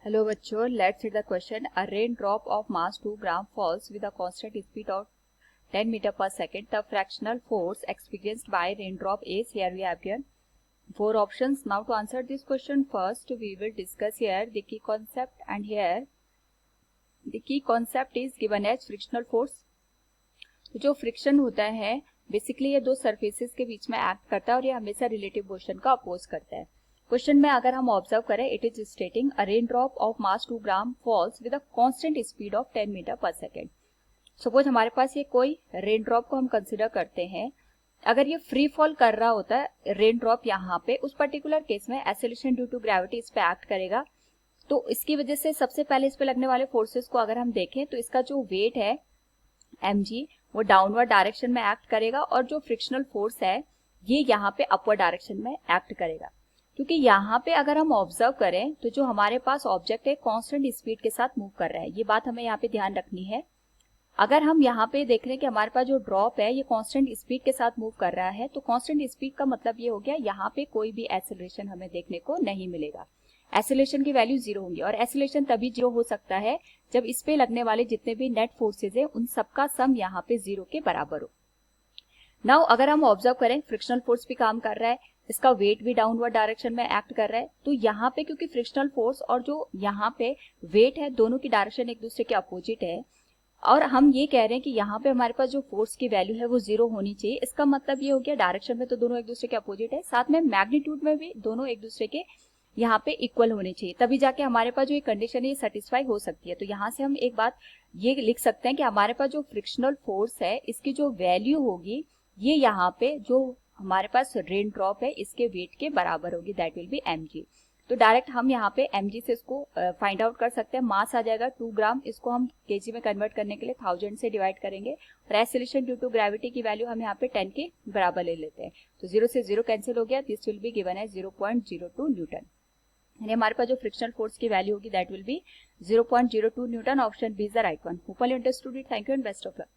Hello बच्चों, let's see the question. A raindrop of mass 2 gram falls with a constant speed of 10 meter per second. The fractional force experienced by raindrop is, here we have given 4 options. Now to answer this question, first we will discuss here the key concept, and here the key concept is given as frictional force. तो जो friction होता है basically ये दो surfaces के बीच में act करता है और ये हमेशा रिलेटिव मोशन का अपोज करता है. क्वेश्चन में अगर हम ऑब्जर्व करें, it is stating a rain drop of mass 2 gram falls with a constant speed of 10 meter per second. Suppose हमारे पास ये कोई रेन ड्रॉप को हम कंसिडर करते हैं. अगर ये फ्री फॉल कर रहा होता है रेन ड्रॉप यहाँ पे, उस पर्टिकुलर केस में एक्सेलरेशन ड्यू टू ग्रेविटी इस पे एक्ट करेगा. तो इसकी वजह से सबसे पहले इस पे लगने वाले फोर्सेस को अगर हम देखें तो इसका जो वेट है mg वो डाउनवर्ड डायरेक्शन में एक्ट करेगा और जो फ्रिक्शनल फोर्स है ये यहाँ पे अपवर्ड डायरेक्शन में एक्ट करेगा. क्योंकि यहाँ पे अगर हम ऑब्जर्व करें तो जो हमारे पास ऑब्जेक्ट है कांस्टेंट स्पीड के साथ मूव कर रहा है, ये बात हमें यहाँ पे ध्यान रखनी है. अगर हम यहाँ पे देख रहे हैं कि हमारे पास जो ड्रॉप है ये कांस्टेंट स्पीड के साथ मूव कर रहा है, तो कांस्टेंट स्पीड का मतलब ये हो गया यहाँ पे कोई भी एक्सेलरेशन हमें देखने को नहीं मिलेगा. एक्सेलरेशन की वैल्यू 0 होंगी और एक्सेलरेशन तभी 0 हो सकता है जब इस पे लगने वाले जितने भी नेट फोर्सेज है उन सबका सम यहाँ पे 0 के बराबर हो. नाउ अगर हम ऑब्जर्व करें फ्रिक्शनल फोर्स भी काम कर रहा है, इसका वेट भी डाउनवर्ड डायरेक्शन में एक्ट कर रहा है. तो यहाँ पे क्योंकि फ्रिक्शनल फोर्स और जो यहाँ पे वेट है दोनों की डायरेक्शन एक दूसरे के अपोजिट है और हम ये कह रहे हैं कि यहाँ पे हमारे पास जो फोर्स की वैल्यू है वो 0 होनी चाहिए. इसका मतलब ये हो गया डायरेक्शन में तो दोनों एक दूसरे के अपोजिट है, साथ में मैग्नीट्यूड में भी दोनों एक दूसरे के यहाँ पे इक्वल होने चाहिए, तभी जाके हमारे पास जो ये कंडीशन है ये सेटिस्फाई हो सकती है. तो यहाँ से हम एक बात ये लिख सकते हैं कि हमारे पास जो फ्रिक्शनल फोर्स है इसकी जो वैल्यू होगी ये यहाँ पे जो हमारे पास रेन ड्रॉप है इसके वेट के बराबर होगी, दैट विल बी mg. तो डायरेक्ट हम यहाँ पे mg से इसको फाइंड आउट कर सकते हैं. मास आ जाएगा 2 ग्राम, इसको हम केजी में कन्वर्ट करने के लिए 1000 से डिवाइड करेंगे और एक्सेलरेशन ड्यू टू ग्रेविटी की वैल्यू हम यहाँ पे 10 के बराबर ले लेते हैं. तो 0 से 0 कैंसिल हो गया, this will be given as 0.02 newton. यानी हमारे पास जो फ्रिक्शनल फोर्स की वैल्यू होगी that will be 0.02 newton. Option B is the right one. Hope you understood it. Thank you and best of luck.